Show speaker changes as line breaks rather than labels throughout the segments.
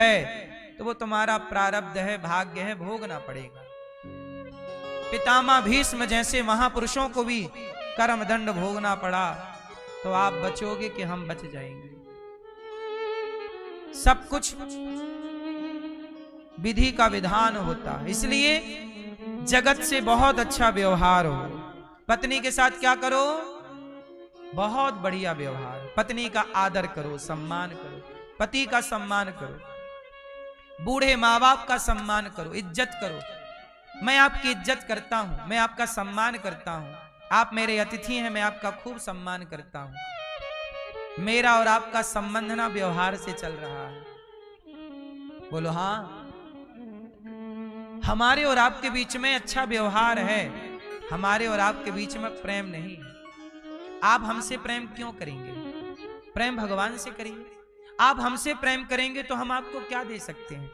है तो वो तुम्हारा प्रारब्ध है, भाग्य है, भोगना पड़ेगा। पितामह भीष्म जैसे महापुरुषों को भी कर्म दंड भोगना पड़ा, तो आप बचोगे कि हम बच जाएंगे? सब कुछ विधि का विधान होता, इसलिए जगत से बहुत अच्छा व्यवहार हो। पत्नी के साथ क्या करो? बहुत बढ़िया व्यवहार। पत्नी का आदर करो, सम्मान करो, पति का सम्मान करो, बूढ़े माँ बाप का सम्मान करो, इज्जत करो। मैं आपकी इज्जत करता हूं, मैं आपका सम्मान करता हूं, आप मेरे अतिथि हैं, मैं आपका खूब सम्मान करता हूं। मेरा और आपका संबंध ना व्यवहार से चल रहा है। बोलो हाँ। हमारे और आपके बीच में अच्छा व्यवहार है, हमारे और आपके बीच में प्रेम नहीं है। आप हमसे प्रेम क्यों करेंगे? प्रेम भगवान से करिए। आप हमसे प्रेम करेंगे तो हम आपको क्या दे सकते हैं?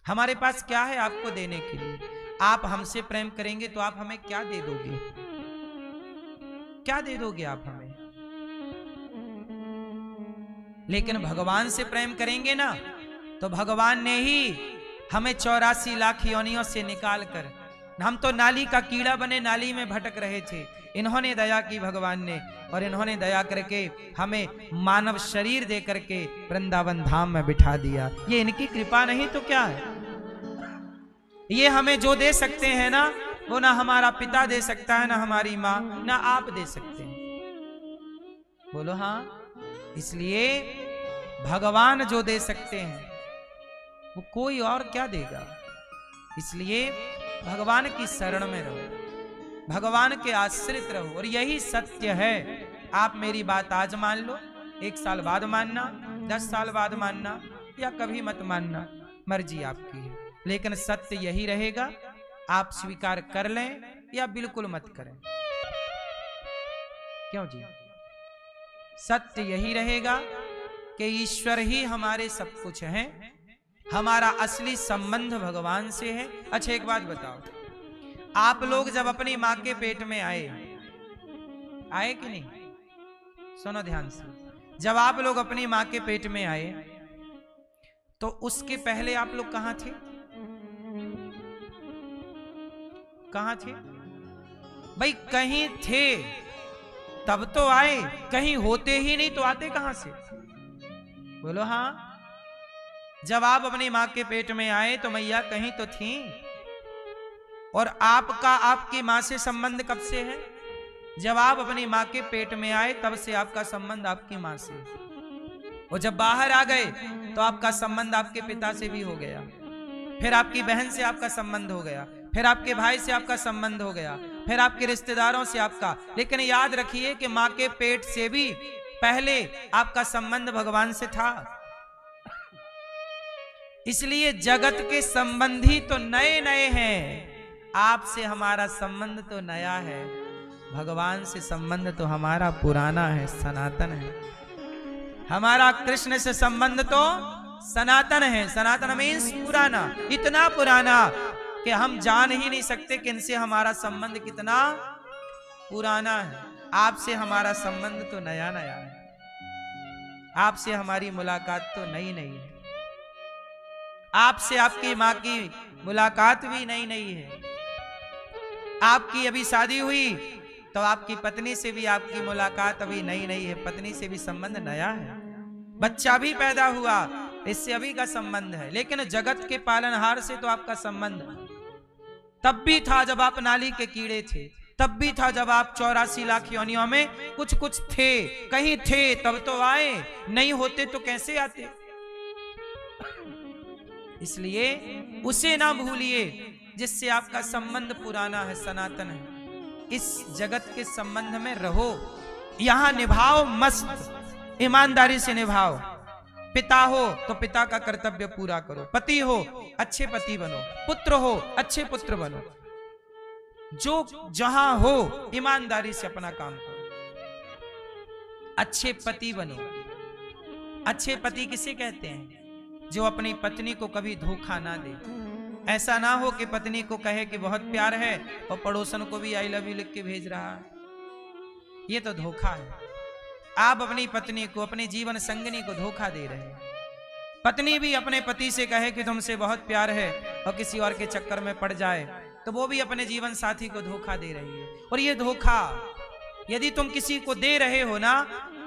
हमारे पास क्या है आपको देने के लिए? आप हमसे प्रेम करेंगे तो आप हमें क्या दे दोगे? क्या दे दोगे आप हमें? लेकिन भगवान से प्रेम करेंगे ना, तो भगवान ने ही हमें 84 लाख योनियों से निकाल कर, हम तो नाली का कीड़ा बने नाली में भटक रहे थे, इन्होंने दया की भगवान ने, और इन्होंने दया करके हमें मानव शरीर दे करके वृंदावन धाम में बिठा दिया। ये इनकी कृपा नहीं तो क्या है? ये हमें जो दे सकते हैं ना, वो ना हमारा पिता दे सकता है, ना हमारी माँ, ना आप दे सकते हैं। बोलो हाँ। इसलिए भगवान जो दे सकते हैं वो कोई और क्या देगा? इसलिए भगवान की शरण में रहो, भगवान के आश्रित रहो, और यही सत्य है। आप मेरी बात आज मान लो, 1 साल बाद मानना, 10 साल बाद मानना, या कभी मत मानना, मर्जी आपकी है, लेकिन सत्य यही रहेगा। आप स्वीकार कर लें या बिल्कुल मत करें। क्यों जी? सत्य यही रहेगा कि ईश्वर ही हमारे सब कुछ हैं, हमारा असली संबंध भगवान से है। अच्छा एक बात बताओ, आप लोग जब अपनी माँ के पेट में आए कि नहीं? सुनो ध्यान से। जब आप लोग अपनी माँ के पेट में आए तो उसके पहले आप लोग कहां थे? कहां थे भाई? कहीं थे तब तो आए, कहीं होते ही नहीं तो आते कहां से? बोलो हाँ। जब आप अपनी माँ के पेट में आए तो मैया कहीं तो थी। और आपका आपकी माँ से संबंध कब से है? जब आप अपनी माँ के पेट में आए तब से आपका संबंध आपकी माँ से। और जब बाहर आ गए तो आपका संबंध आपके पिता से भी हो गया, फिर आपकी बहन से आपका संबंध हो गया, फिर आपके भाई से आपका संबंध हो गया, फिर आपके रिश्तेदारों से आपका। लेकिन याद रखिए कि माँ के पेट से भी पहले आपका संबंध भगवान से था। इसलिए जगत के संबंधी तो नए नए हैं, आपसे हमारा संबंध तो नया है, भगवान से संबंध तो हमारा पुराना है, सनातन है। हमारा कृष्ण से संबंध तो सनातन है। सनातन मीन्स पुराना, इतना पुराना कि हम जान ही नहीं सकते कि इनसे हमारा संबंध कितना पुराना है। आपसे हमारा संबंध तो नया नया है, आपसे हमारी मुलाकात तो नई नई है, आपसे आपकी माँ की मुलाकात भी नई नई है। आपकी अभी शादी हुई तो आपकी पत्नी से भी आपकी मुलाकात अभी नई नई है, पत्नी से भी संबंध नया है। बच्चा भी पैदा हुआ, इससे अभी का संबंध है। लेकिन जगत के पालनहार से तो आपका संबंध तब भी था जब आप नाली के कीड़े थे, तब भी था जब आप 84 लाख योनियों में कुछ कुछ थे, कहीं थे तब तो आए, नहीं होते तो कैसे आते? इसलिए उसे ना भूलिए जिससे आपका संबंध पुराना है, सनातन है। इस जगत के संबंध में रहो, यहां निभाओ, मस्त ईमानदारी से निभाओ। पिता हो तो पिता का कर्तव्य पूरा करो, पति हो अच्छे पति बनो, पुत्र हो अच्छे पुत्र बनो, जो जहां हो ईमानदारी से अपना काम करो, अच्छे पति बनो। अच्छे पति किसे कहते हैं? जो अपनी पत्नी को कभी धोखा ना दे। ऐसा ना हो कि पत्नी को कहे कि बहुत प्यार है और पड़ोसन को भी आई लव यू लिख के भेज रहा है, ये तो धोखा है। आप अपनी पत्नी को, अपने जीवन संगनी को धोखा दे रहे हैं। पत्नी भी अपने पति से कहे कि तुमसे बहुत प्यार है और किसी और के चक्कर में पड़ जाए तो वो भी अपने जीवन साथी को धोखा दे रही है। और ये धोखा यदि तुम किसी को दे रहे हो ना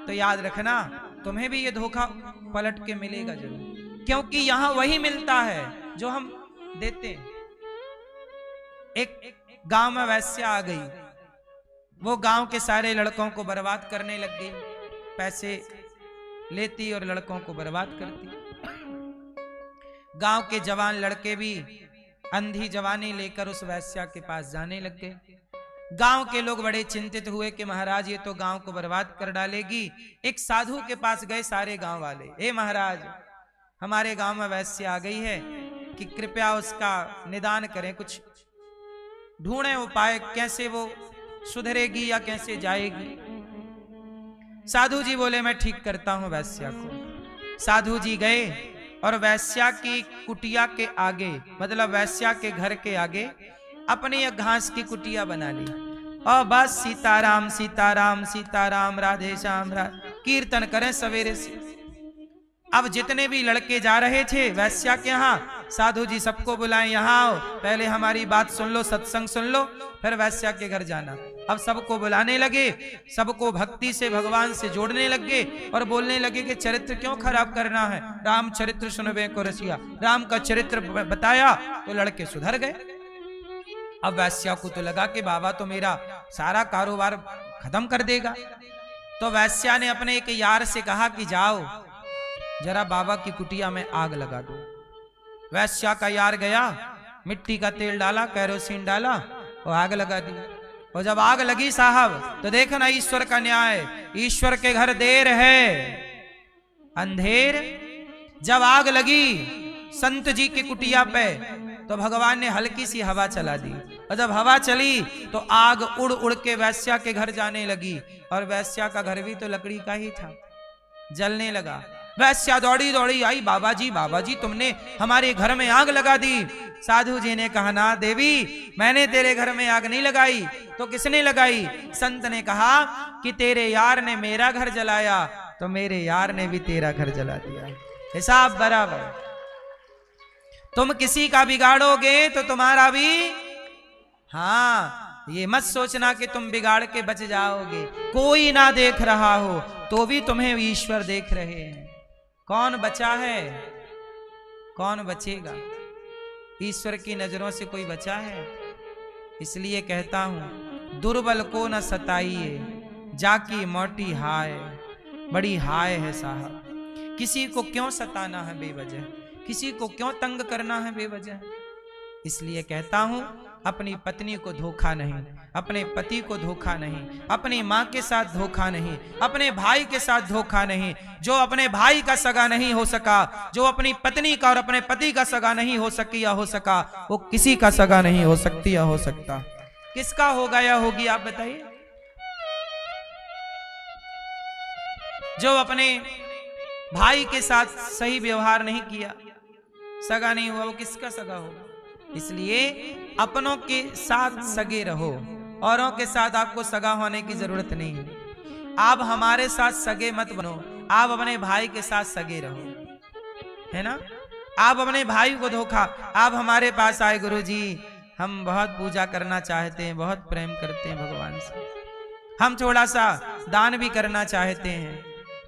तो याद रखना तुम्हें भी ये धोखा पलट के मिलेगा जरूर, क्योंकि यहां वही मिलता है जो हम देते हैं। एक गांव में वैश्या आ गई, वो गांव के सारे लड़कों को बर्बाद करने लग गई, पैसे लेती और लड़कों को बर्बाद करती। गांव के जवान लड़के भी अंधी जवानी लेकर उस वैश्या के पास जाने लग गए। गांव के लोग बड़े चिंतित हुए कि महाराज ये तो गांव को बर्बाद कर डालेगी। एक साधु के पास गए सारे गांव वाले, हे महाराज हमारे गांव में वैश्या आ गई है कि कृपया उसका निदान करें, कुछ ढूंढे उपाय, कैसे वो सुधरेगी या कैसे जाएगी। साधु जी बोले मैं ठीक करता हूं वैश्या को। साधु जी गए और वैश्या की कुटिया के आगे, मतलब वैश्या के घर के आगे अपनी एक घास की कुटिया बना ली और बस सीताराम सीताराम सीताराम राधे श्याम कीर्तन करें सवेरे से। अब जितने भी लड़के जा रहे थे वैश्या के यहाँ, साधु जी सबको बुलाएं, यहाँ आओ, पहले हमारी बात सुन लो, सत्संग सुन लो, फिर वैश्या के घर जाना। अब सबको बुलाने लगे, सबको भक्ति से भगवान से जोड़ने लगे और बोलने लगे कि चरित्र क्यों खराब करना है, राम चरित्र सुनबे को रसिया। राम का चरित्र बताया तो लड़के सुधर गए। अब वैश्या को तो लगा कि बाबा तो मेरा सारा कारोबार खत्म कर देगा, तो वैश्या ने अपने एक यार से कहा कि जाओ जरा बाबा की कुटिया में आग लगा दो। वैश्या का यार गया, मिट्टी का तेल डाला, केरोसिन डाला और आग लगा दी। और जब आग लगी साहब तो देखना ईश्वर का न्याय, ईश्वर के घर देर है अंधेर। जब आग लगी संत जी की कुटिया पे तो भगवान ने हल्की सी हवा चला दी, और जब हवा चली तो आग उड़ उड़ के वैश्या के घर जाने लगी। और वैश्या का घर भी तो लकड़ी का ही था, जलने लगा। वैश्या दौड़ी दौड़ी आई, बाबा जी तुमने हमारे घर में आग लगा दी। साधु जी ने कहा ना देवी, मैंने तेरे घर में आग नहीं लगाई, तो किसने लगाई? संत ने कहा कि तेरे यार ने मेरा घर जलाया तो मेरे यार ने भी तेरा घर जला दिया, हिसाब बराबर। तुम किसी का बिगाड़ोगे तो तुम्हारा भी, हाँ ये मत सोचना कि तुम बिगाड़ के बच जाओगे। कोई ना देख रहा हो तो भी तुम्हें ईश्वर देख रहे हैं। कौन बचा है, कौन बचेगा? ईश्वर की नजरों से कोई बचा है? इसलिए कहता हूं दुर्बल को न सताइए, जाकी मोटी हाय, बड़ी हाय है साहब। किसी को क्यों सताना है बेवजह, किसी को क्यों तंग करना है बेवजह। इसलिए कहता हूं अपनी पत्नी को धोखा नहीं, अपने पति को धोखा नहीं, अपनी माँ के साथ धोखा नहीं, अपने भाई के साथ धोखा नहीं। जो अपने भाई का सगा नहीं हो सका, जो अपनी पत्नी का और अपने पति का सगा नहीं हो सकी या हो सका, वो किसी का सगा नहीं हो सकती या हो सकता। किसका होगा या होगी आप बताइए? जो अपने भाई के साथ सही व्यवहार नहीं किया, सगा नहीं हुआ, वो किसका सगा होगा? इसलिए अपनों के साथ सगे रहो, औरों के साथ आपको सगा होने की जरूरत नहीं है। आप हमारे साथ सगे मत बनो, आप अपने भाई के साथ सगे रहो, है ना? आप अपने भाई को धोखा, आप हमारे पास आए गुरुजी हम बहुत पूजा करना चाहते हैं, बहुत प्रेम करते हैं भगवान से, हम थोड़ा सा दान भी करना चाहते हैं,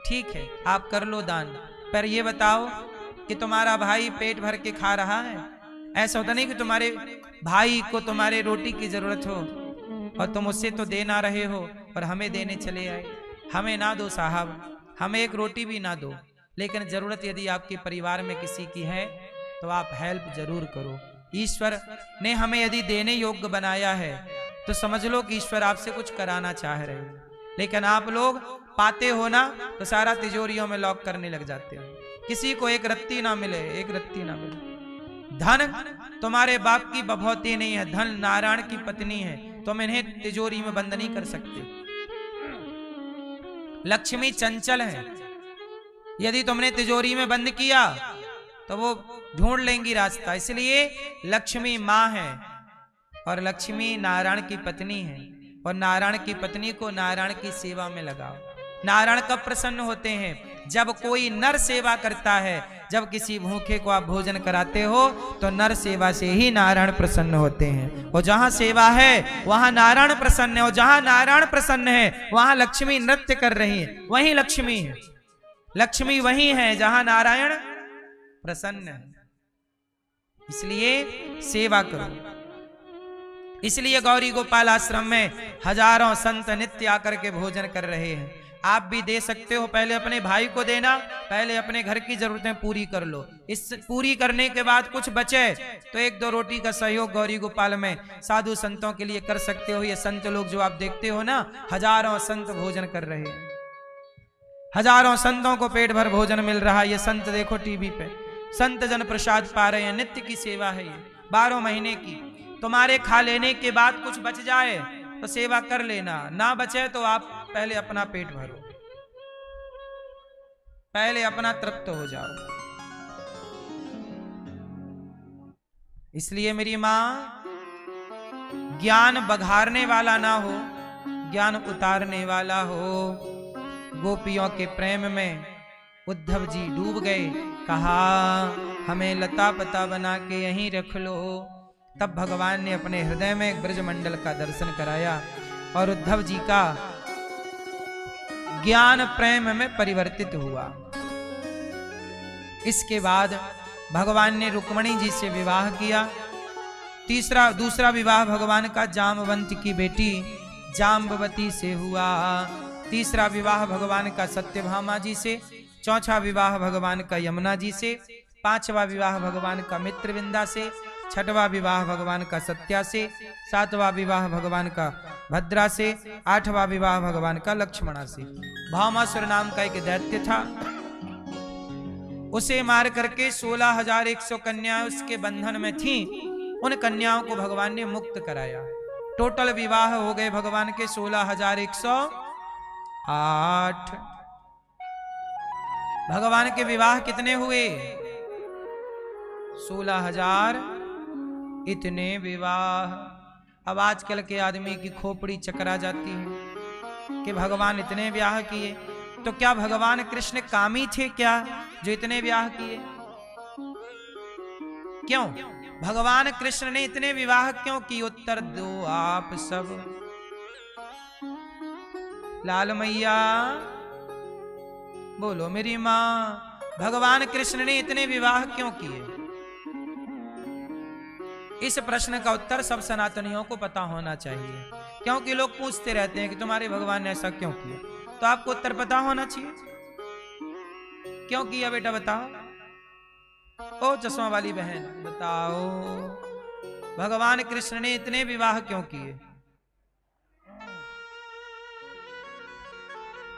ठीक है आप कर लो दान, पर ये बताओ कि तुम्हारा भाई पेट भर के खा रहा है? ऐसा होता नहीं कि तुम्हारे भाई को तुम्हारे रोटी की जरूरत हो और तुम उससे तो दे ना रहे हो और हमें देने चले आए। हमें ना दो साहब, हमें एक रोटी भी ना दो, लेकिन जरूरत यदि आपके परिवार में किसी की है तो आप हेल्प जरूर करो। ईश्वर ने हमें यदि देने योग्य बनाया है तो समझ लो कि ईश्वर आपसे कुछ कराना चाह रहे हो, लेकिन आप लोग पाते हो ना तो सारा तिजोरियों में लॉक करने लग जाते हो। किसी को एक रत्ती ना मिले, एक रत्ती ना मिले। धन तुम्हारे बाप की बभौती नहीं है, धन नारायण की पत्नी है, तुम इन्हें तिजोरी में बंद नहीं कर सकते। लक्ष्मी चंचल है, यदि तुमने तिजोरी में बंद किया तो वो ढूंढ लेंगी रास्ता। इसलिए लक्ष्मी माँ है और लक्ष्मी नारायण की पत्नी है, और नारायण की पत्नी को नारायण की सेवा में लगाओ। नारायण कब प्रसन्न होते हैं? जब कोई नर सेवा करता है, जब किसी भूखे को आप भोजन कराते हो तो नर सेवा से ही नारायण प्रसन्न होते हैं। और जहां सेवा है वहां नारायण प्रसन्न है, और जहां नारायण प्रसन्न है वहां लक्ष्मी नृत्य कर रही है। वहीं लक्ष्मी है, लक्ष्मी वही है जहां नारायण प्रसन्न है। इसलिए सेवा करो। इसलिए गौरी गोपाल आश्रम में हजारों संत नित्य आकर के भोजन कर रहे हैं। आप भी दे सकते हो। पहले अपने भाई को देना, पहले अपने घर की जरूरतें पूरी कर लो। इस पूरी करने के बाद कुछ बचे तो 1-2 रोटी का सहयोग गौरी गोपाल में साधु संतों के लिए कर सकते हो। ये संत लोग जो आप देखते हो ना, हजारों संत भोजन कर रहे हैं, हजारों संतों को पेट भर भोजन मिल रहा है। ये संत देखो टीवी पे संत जन प्रसाद पा रहे हैं। नित्य की सेवा है ये, 12 महीने की। तुम्हारे खा लेने के बाद कुछ बच जाए तो सेवा कर लेना, ना बचे तो आप पहले अपना पेट भरो, पहले अपना तृप्त हो जाओ। इसलिए मेरी मां, ज्ञान बघारने वाला ना हो, ज्ञान उतारने वाला हो। गोपियों के प्रेम में उद्धव जी डूब गए। कहा हमें लता पता बना के यहीं रख लो। तब भगवान ने अपने हृदय में ब्रजमंडल का दर्शन कराया और उद्धव जी का ज्ञान प्रेम में परिवर्तित हुआ। इसके बाद भगवान ने रुक्मणी जी से विवाह किया। दूसरा विवाह भगवान का जामवंत की बेटी जाम्बवती से हुआ। तीसरा विवाह भगवान का सत्यभामा जी से। चौथा विवाह भगवान का यमुना जी से। 5वां विवाह भगवान का मित्रविंदा से। 6वां विवाह भगवान का सत्या से। 7वां विवाह भगवान का भद्रा से। 8वां विवाह भगवान का लक्ष्मणा से। भामासुर नाम का एक दैत्य था, उसे मार करके 16,100 कन्याएं उसके बंधन में थीं। उन कन्याओं को भगवान ने मुक्त कराया। टोटल विवाह हो गए भगवान के 16,108। भगवान के विवाह कितने हुए? 16,000 इतने विवाह। अब आजकल के आदमी की खोपड़ी चकरा जाती है कि भगवान इतने ब्याह किए। तो क्या भगवान कृष्ण कामी थे क्या जो इतने ब्याह किए? क्यों भगवान कृष्ण ने इतने विवाह क्यों किए? उत्तर दो आप सब। लाल मैया बोलो मेरी मां, भगवान कृष्ण ने इतने विवाह क्यों किए? इस प्रश्न का उत्तर सब सनातनियों को पता होना चाहिए, क्योंकि लोग पूछते रहते हैं कि तुम्हारे भगवान ने ऐसा क्यों किया। तो आपको उत्तर पता होना चाहिए। क्यों किया बेटा बताओ? ओ चश्मा वाली बहन बताओ, भगवान कृष्ण ने इतने विवाह क्यों किए?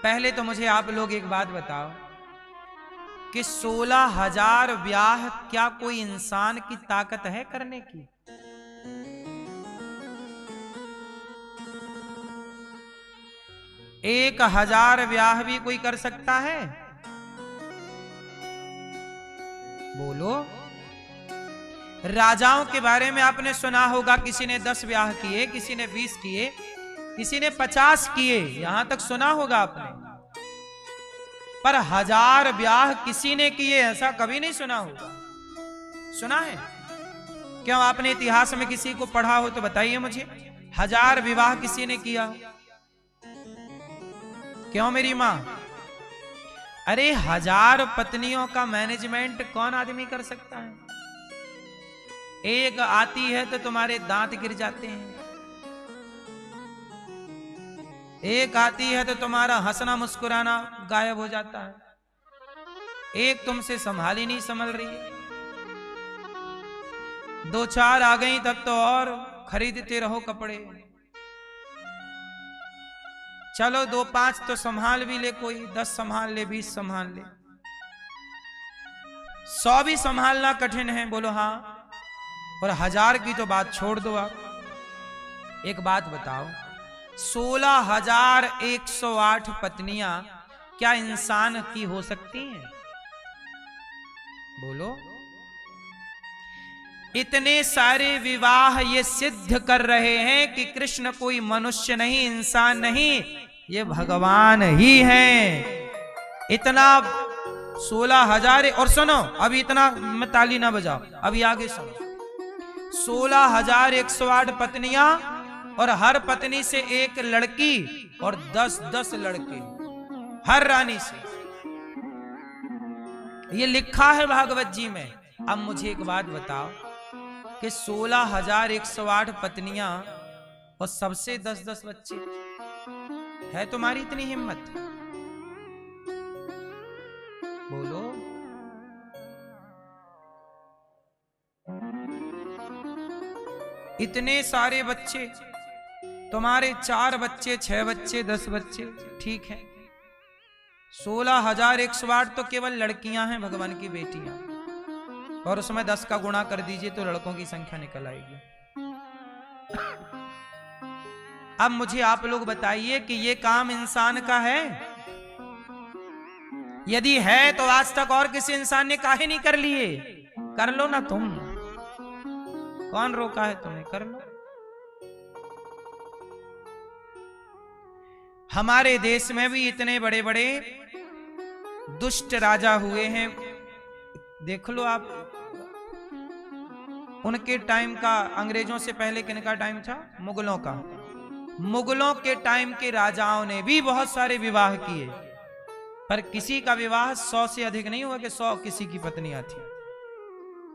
पहले तो मुझे आप लोग एक बात बताओ कि 16,000 ब्याह क्या कोई इंसान की ताकत है करने की? 1,000 ब्याह भी कोई कर सकता है? बोलो। राजाओं के बारे में आपने सुना होगा, किसी ने 10 ब्याह किए, किसी ने 20 किए, किसी ने 50 किए, यहां तक सुना होगा आपने। पर 1,000 ब्याह किसी ने किए ऐसा कभी नहीं सुना होगा। सुना है? क्यों आपने इतिहास में किसी को पढ़ा हो तो बताइए मुझे। 1,000 विवाह किसी ने किया? क्यों मेरी मां? अरे 1,000 पत्नियों का मैनेजमेंट कौन आदमी कर सकता है? एक आती है तो तुम्हारे दांत गिर जाते हैं, एक आती है तो तुम्हारा हंसना मुस्कुराना गायब हो जाता है, एक तुमसे संभाली नहीं संभल रही है, 2-4 आ गई तब तो और खरीदते रहो कपड़े। चलो 2-5 तो संभाल भी ले, कोई 10 संभाल ले, 20 संभाल ले, 100 भी संभालना कठिन है। बोलो हाँ। और 1,000 की तो बात छोड़ दो आप। एक बात बताओ, 16,108 पत्नियां क्या इंसान की हो सकती हैं? बोलो। इतने सारे विवाह ये सिद्ध कर रहे हैं कि कृष्ण कोई मनुष्य नहीं, इंसान नहीं, ये भगवान ही हैं। इतना 16,000। और सुनो, अभी इतना मैं ताली ना बजाओ, अभी आगे सुनो। 16,108 पत्नियां और हर पत्नी से एक लड़की और 10-10 लड़के हर रानी से। ये लिखा है भागवत जी में। अब मुझे एक बात बताओ कि 16,108 पत्नियां और सबसे 10-10 बच्चे, है तुम्हारी इतनी हिम्मत? बोलो। इतने सारे बच्चे, तुम्हारे 4 बच्चे, 6 बच्चे, 10 बच्चे, ठीक है। 16,108 तो केवल लड़कियां हैं, भगवान की बेटियां, और उसमें 10 का गुणा कर दीजिए तो लड़कों की संख्या निकल आएगी। अब मुझे आप लोग बताइए कि ये काम इंसान का है? यदि है तो आज तक और किसी इंसान ने काहे नहीं कर लिए? कर लो ना तुम, कौन रोका है तुम्हें? कर लो। हमारे देश में भी इतने बड़े बड़े दुष्ट राजा हुए हैं, देख लो आप। उनके टाइम का, अंग्रेजों से पहले किनका टाइम था? मुगलों का। मुगलों के टाइम के राजाओं ने भी बहुत सारे विवाह किए, पर किसी का विवाह 100 से अधिक नहीं हुआ कि 100 किसी की पत्नियां थी।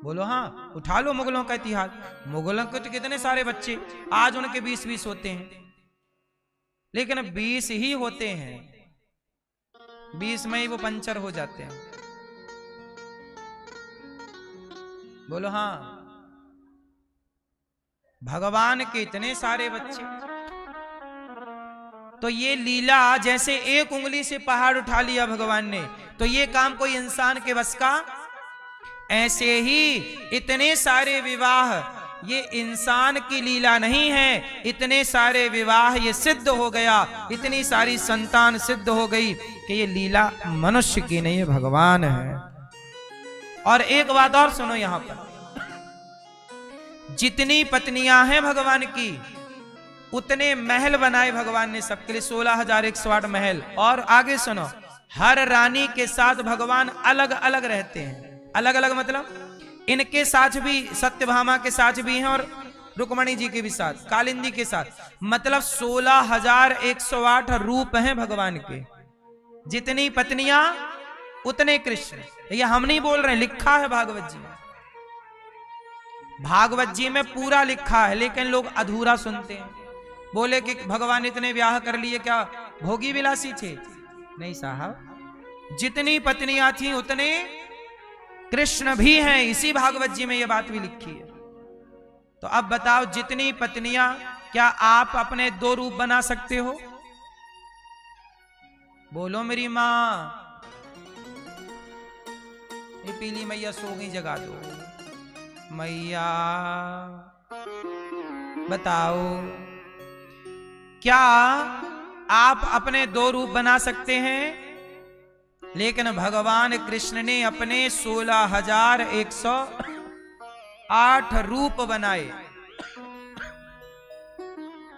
बोलो हाँ, उठा लो मुगलों का इतिहास। मुगलों के तो कितने सारे बच्चे, आज उनके 20-20 होते हैं, लेकिन 20 ही होते हैं, 20 में ही वो पंचर हो जाते हैं। बोलो हाँ। भगवान के इतने सारे बच्चे। तो ये लीला, जैसे एक उंगली से पहाड़ उठा लिया भगवान ने, तो ये काम कोई इंसान के बस का? ऐसे ही इतने सारे विवाह, ये इंसान की लीला नहीं है। इतने सारे विवाह ये सिद्ध हो गया, इतनी सारी संतान सिद्ध हो गई कि ये लीला मनुष्य की नहीं है, भगवान है। और एक बात और सुनो, यहां पर जितनी पत्नियां हैं भगवान की, उतने महल बनाए भगवान ने सबके लिए, 16,108 महल। और आगे सुनो, हर रानी के साथ भगवान अलग अलग रहते हैं। अलग अलग मतलब इनके साथ भी, सत्यभामा के साथ भी हैं और रुक्मणी जी के भी साथ, कालिंदी के साथ, मतलब 16,108 रूप हैं भगवान के। जितनी पत्नियां उतने कृष्ण। ये हम नहीं बोल रहे, लिखा है भागवत जी में। भागवत जी में पूरा लिखा है, लेकिन लोग अधूरा सुनते हैं। बोले कि भगवान इतने ब्याह कर लिए, क्या भोगी विलासी थे? नहीं साहब, जितनी पत्नियां थी उतने कृष्ण भी हैं। इसी भागवत जी में यह बात भी लिखी है। तो अब बताओ, जितनी पत्नियां, क्या आप अपने 2 रूप बना सकते हो? बोलो मेरी मां। ये पीली मैया सो गई, जगा दो मैया। बताओ, क्या आप अपने 2 रूप बना सकते हैं? लेकिन भगवान कृष्ण ने अपने 16,108 रूप बनाए,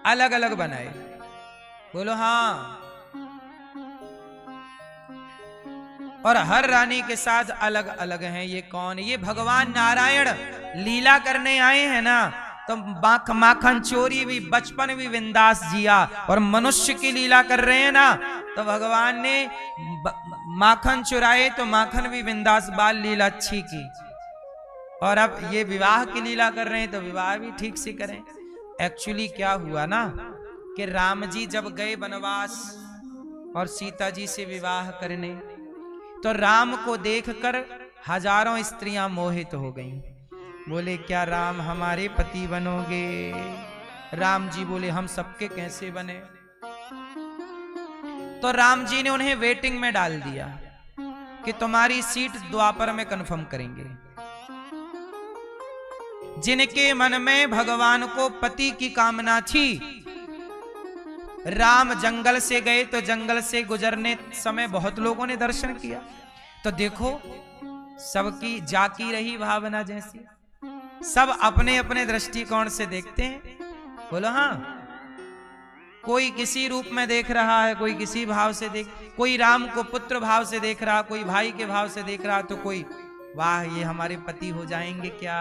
अलग अलग बनाए। बोलो हाँ। और हर रानी के साथ अलग अलग हैं। ये कौन? ये भगवान नारायण लीला करने आए हैं ना, तो माखन चोरी भी, बचपन भी बिंदास जिया, और मनुष्य की लीला कर रहे हैं ना, तो भगवान ने माखन चुराए तो माखन भी बिंदास, बाल लीला अच्छी की। और अब ये विवाह की लीला कर रहे हैं तो विवाह भी ठीक से करें। एक्चुअली क्या हुआ ना, कि राम जी जब गए वनवास और सीता जी से विवाह करने, तो राम को देखकर हजारों स्त्रियां मोहित हो गईं। बोले, क्या राम हमारे पति बनोगे? राम जी बोले, हम सबके कैसे बने? तो राम जी ने उन्हें वेटिंग में डाल दिया कि तुम्हारी सीट द्वापर में कंफर्म करेंगे। जिनके मन में भगवान को पति की कामना थी, राम जंगल से गए तो जंगल से गुजरने समय बहुत लोगों ने दर्शन किया। तो देखो, सबकी जाकी रही भावना जैसी, सब अपने अपने दृष्टिकोण से देखते हैं। बोलो हाँ। कोई किसी रूप में देख रहा है, कोई किसी भाव से देख, कोई राम को पुत्र भाव से देख रहा, कोई भाई के भाव से देख रहा, तो कोई वाह ये हमारे पति हो जाएंगे क्या,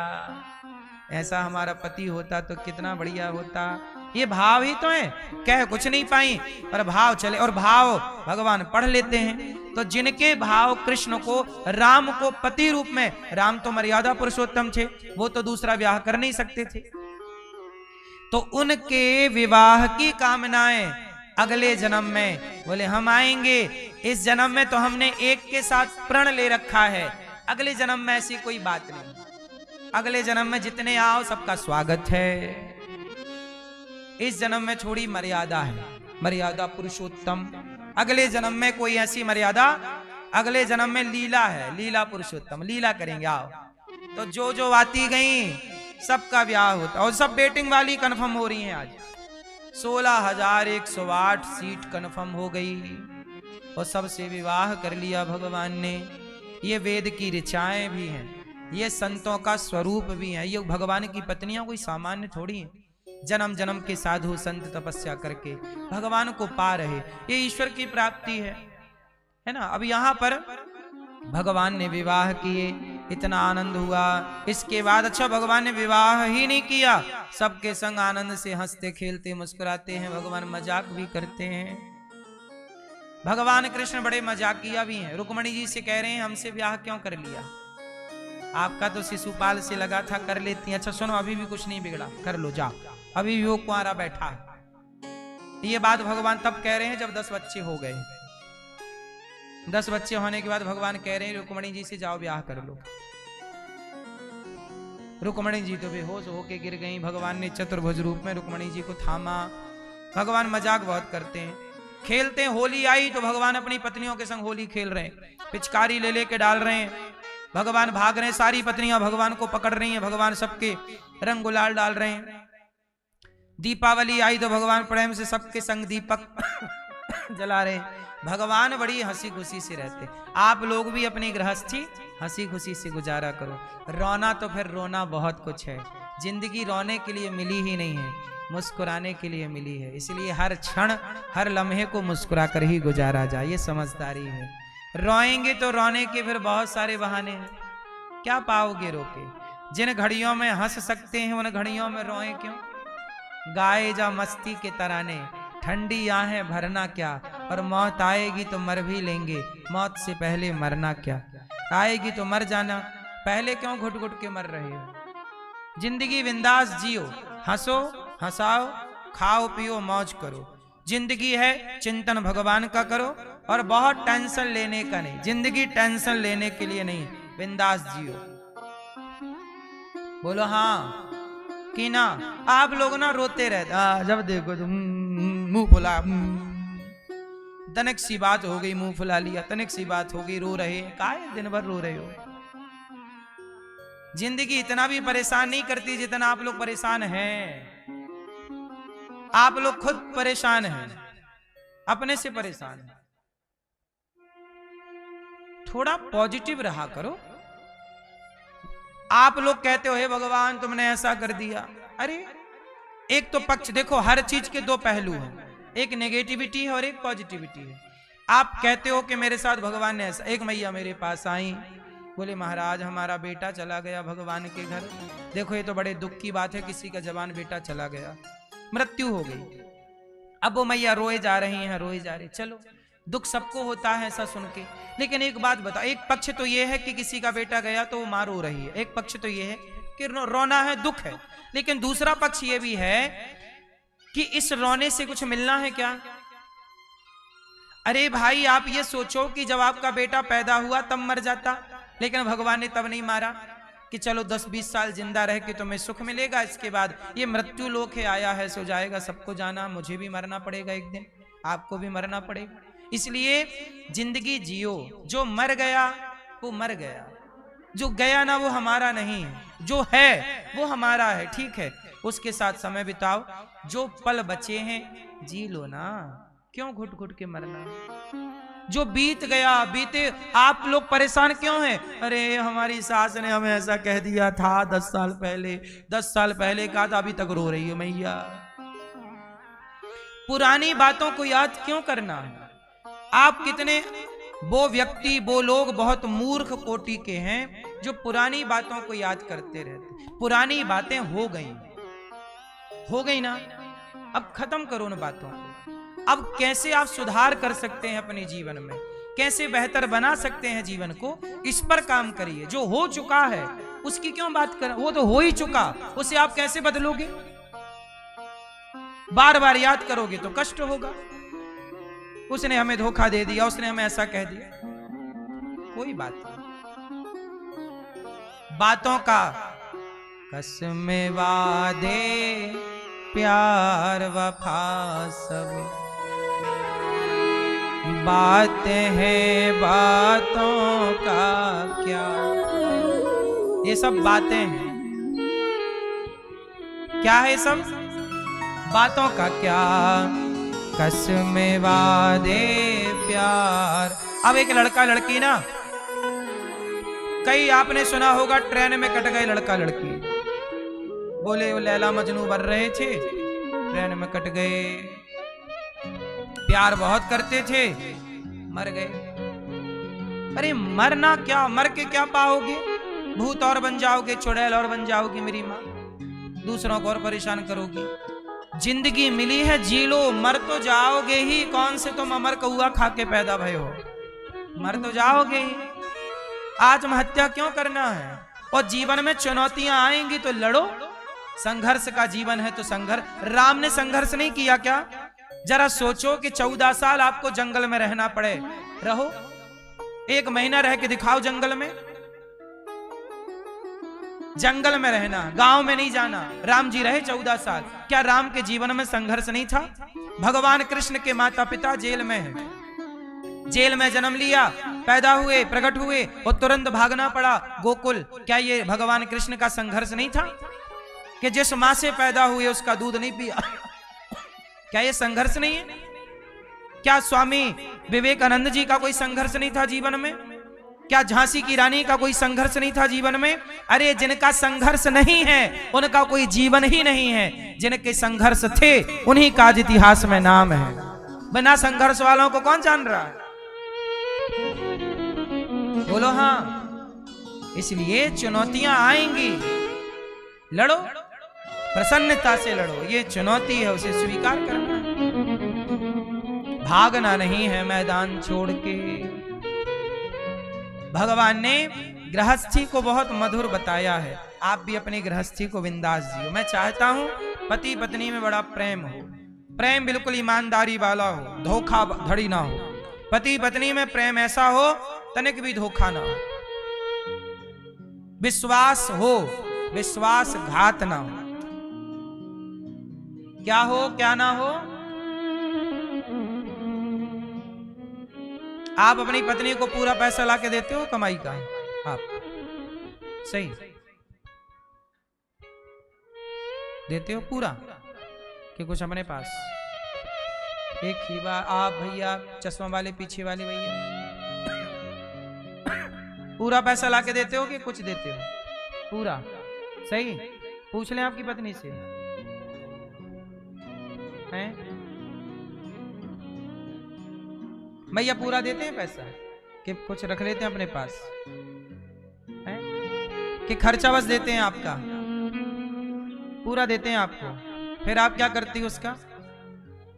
ऐसा हमारा पति होता तो कितना बढ़िया होता। ये भाव ही तो है, कह कुछ नहीं पाई पर भाव चले, और भाव भगवान पढ़ लेते हैं। तो जिनके भाव कृष्ण को, राम को पति रूप में, राम तो मर्यादा पुरुषोत्तम थे, वो तो दूसरा ब्याह कर नहीं सकते थे, तो उनके विवाह की कामनाएं अगले जन्म में बोले हम आएंगे, इस जन्म में तो हमने एक के साथ प्रण ले रखा है, अगले जन्म में ऐसी कोई बात नहीं, अगले जन्म में जितने आओ सबका स्वागत है। इस जन्म में थोड़ी मर्यादा है, मर्यादा पुरुषोत्तम, अगले जन्म में कोई ऐसी मर्यादा, अगले जन्म में लीला है, लीला पुरुषोत्तम, लीला करेंगे आओ। तो जो जो आती गई सबका ब्याह होता, और सब बेटिंग वाली कंफर्म हो रही हैं। आज 16,108 सीट कंफर्म हो गई और सबसे विवाह कर लिया भगवान ने। ये वेद की ऋचाएं भी हैं, ये संतों का स्वरूप भी है, ये भगवान की पत्नियां कोई सामान्य थोड़ी हैं। जन्म जन्म के साधु संत तपस्या करके भगवान को पा रहे, ये ईश्वर की प्राप्ति है ना। अब यहां पर भगवान ने विवाह किए, इतना आनंद हुआ। इसके बाद अच्छा भगवान ने विवाह ही नहीं किया, सबके संग आनंद से हंसते खेलते मुस्कुराते हैं, भगवान मजाक भी करते हैं। भगवान कृष्ण बड़े मजाकिया भी हैं। रुक्मणी जी से कह रहे हैं हमसे ब्याह क्यों कर लिया, आपका तो शिशुपाल से लगा था, कर लेती हैं। अच्छा सुनो, अभी भी कुछ नहीं बिगड़ा, कर लो जाओ, अभी भी वो कुंवारा बैठा है। ये बात भगवान तब कह रहे हैं जब 10 बच्चे हो गए। 10 बच्चे होने के बाद भगवान कह रहे हैं रुक्मणी जी से जाओ ब्याह कर लो। रुक्मणी जी तो बेहोश होके गिर गई, भगवान ने चतुर्भुज रूप में रुक्मणी जी को थामा। भगवान मजाक बहुत करते हैं, खेलते हैं। होली आई तो भगवान अपनी पत्नियों के संग होली खेल रहे हैं, पिचकारी ले लेके डाल रहे हैं, भगवान भाग रहे हैं, सारी पत्नियां भगवान को पकड़ रही हैं, भगवान सबके रंग गुलाल डाल रहे हैं। दीपावली आई तो भगवान प्रेम से सबके संग दीपक जला रहे हैं। भगवान बड़ी हंसी खुशी से रहते। आप लोग भी अपनी गृहस्थी हंसी खुशी से गुजारा करो। रोना तो फिर रोना बहुत कुछ है, जिंदगी रोने के लिए मिली ही नहीं है, मुस्कुराने के लिए मिली है। इसलिए हर क्षण हर लम्हे को मुस्कुरा कर ही गुजारा जाए, ये समझदारी है। रोएंगे तो रोने के फिर बहुत सारे बहाने हैं, क्या पाओगे रोके। जिन घड़ियों में हंस सकते हैं उन घड़ियों में रोए क्यों। गाए जा मस्ती के तराने, ठंडी आहें भरना क्या, और मौत आएगी तो मर भी लेंगे, मौत से पहले मरना क्या। आएगी तो मर जाना, पहले क्यों घुट घुट के मर रहे हो। जिंदगी बिंदास जियो, हंसो हंसाओ, खाओ पियो मौज करो। जिंदगी है चिंतन भगवान का करो, और बहुत टेंशन लेने का नहीं। जिंदगी टेंशन लेने के लिए नहीं, बिंदास जियो। बोलो हाँ कि ना। आप लोग ना रोते रहते, जब देखो तुम मुंह फुला, तनिक सी बात हो गई मुंह फुला लिया, तनिक सी बात हो गई रो रहे। काहे दिन भर रो रहे हो। जिंदगी इतना भी परेशान नहीं करती जितना आप लोग परेशान हैं। आप लोग खुद परेशान हैं, अपने से परेशान हैं। थोड़ा पॉजिटिव रहा करो। आप लोग कहते हो हे भगवान तुमने ऐसा कर दिया। अरे एक तो पक्ष देखो, हर चीज के दो पहलू हैं, एक नेगेटिविटी है और एक पॉजिटिविटी है। आप कहते हो कि मेरे साथ भगवान ने ऐसा। एक मैया मेरे पास आई, बोले महाराज हमारा बेटा चला गया भगवान के घर। देखो ये तो बड़े दुख की बात है, किसी का जवान बेटा चला गया, मृत्यु हो गई। अब वो मैया रोए जा रही हैं, रोए जा रही। चलो दुख सबको होता है ऐसा सुन के, लेकिन एक बात बताओ, एक पक्ष तो ये है कि किसी का बेटा गया तो वो मां रो रही है, एक पक्ष तो ये है कि रोना है, दुख है। लेकिन दूसरा पक्ष ये भी है कि इस रोने से कुछ मिलना है क्या। अरे भाई आप ये सोचो कि जब आपका बेटा पैदा हुआ तब मर जाता, लेकिन भगवान ने तब नहीं मारा कि चलो 10-20 साल जिंदा रह के तुम्हें सुख मिलेगा, इसके बाद ये मृत्यु लोक है, आया है सो जाएगा, सबको जाना, मुझे भी मरना पड़ेगा एक दिन, आपको भी मरना पड़ेगा। इसलिए जिंदगी जियो। जो मर गया वो मर गया, जो गया ना वो हमारा नहीं है, जो है वो हमारा है, ठीक है, उसके साथ समय बिताओ। जो पल बचे हैं जी लो ना, क्यों घुट घुट के मरना। जो बीत गया बीते। आप लोग परेशान क्यों हैं। अरे हमारी सास ने हमें ऐसा कह दिया था 10 साल पहले, 10 साल पहले कहा था, अभी तक रो रही है मैया। पुरानी बातों को याद क्यों करना है? आप कितने, वो व्यक्ति, वो लोग बहुत मूर्ख कोटि के हैं जो पुरानी बातों को याद करते रहते। पुरानी बातें हो गई ना, अब खत्म करो उन बातों को। अब कैसे आप सुधार कर सकते हैं अपने जीवन में, कैसे बेहतर बना सकते हैं जीवन को, इस पर काम करिए। जो हो चुका है उसकी क्यों बात कर, वो तो हो ही चुका, उसे आप कैसे बदलोगे? बार बार याद करोगे तो कष्ट होगा। उसने हमें धोखा दे दिया, उसने हमें ऐसा कह दिया, कोई बात नहीं। बातों का कसम वादे प्यार वफा सब बात है, बातों का क्या, ये सब बातें हैं। क्या है सब? बातों का क्या, कसम वादे प्यार। अब एक लड़का लड़की ना, कई आपने सुना होगा ट्रेन में कट गए लड़का लड़की, बोले वो लैला मजनू बन रहे थे, ट्रेन में कट गए, प्यार बहुत करते थे, मर गए। अरे मरना क्या, मर के क्या पाओगे? भूत और बन जाओगे, चुड़ैल और बन जाओगी मेरी माँ, दूसरों को और परेशान करोगी। जिंदगी मिली है जी लो, मर तो जाओगे ही। कौन से तुम अमर कौआ खा के पैदा भय हो, मर तो जाओगे ही। आत्महत्या क्यों करना है? और जीवन में चुनौतियां आएंगी तो लड़ो, संघर्ष का जीवन है तो संघर्ष। राम ने संघर्ष नहीं किया क्या? जरा सोचो कि 14 साल आपको जंगल में रहना पड़े, रहो, 1 महीना रह के दिखाओ जंगल में, जंगल में रहना, गांव में नहीं जाना। राम जी रहे 14 साल, क्या राम के जीवन में संघर्ष नहीं था? भगवान कृष्ण के माता पिता जेल में हैं, जेल में जन्म लिया, पैदा हुए, प्रकट हुए और तुरंत भागना पड़ा गोकुल। क्या ये भगवान कृष्ण का संघर्ष नहीं था कि जिस मां से पैदा हुए उसका दूध नहीं पिया? क्या ये संघर्ष नहीं है? क्या स्वामी विवेकानंद जी का कोई संघर्ष नहीं था जीवन में? क्या झांसी की रानी का कोई संघर्ष नहीं था जीवन में? अरे जिनका संघर्ष नहीं है उनका कोई जीवन ही नहीं है, जिनके संघर्ष थे उन्हीं का आज इतिहास में नाम है। बिना संघर्ष वालों को कौन जान रहा है? बोलो हाँ। इसलिए चुनौतियां आएंगी, लड़ो, प्रसन्नता से लड़ो। ये चुनौती है, उसे स्वीकार करना है, भागना नहीं है मैदान छोड़ के। भगवान ने गृहस्थी को बहुत मधुर बताया है, आप भी अपनी गृहस्थी को बिंदास जियो। मैं चाहता हूं पति पत्नी में बड़ा प्रेम हो, प्रेम बिल्कुल ईमानदारी वाला हो, धोखा धड़ी ना हो। पति पत्नी में प्रेम ऐसा हो तनिक भी धोखा ना हो, विश्वास हो, विश्वासघात ना हो। क्या हो क्या ना हो? आप अपनी पत्नी को पूरा पैसा लाके देते हो कमाई का? आप सही देते हो पूरा कि कुछ अपने पास? एक ही बार आप भैया चश्मा वाले पीछे वाले भैया पूरा पैसा लाके देते हो कि कुछ देते हो? पूरा। सही, पूछ लें आपकी पत्नी से, हैं भैया पूरा देते हैं पैसा कि कुछ रख लेते हैं अपने पास? हैं कि खर्चा बस देते हैं आपका? पूरा देते हैं आपको, फिर आप क्या करती हो? उसका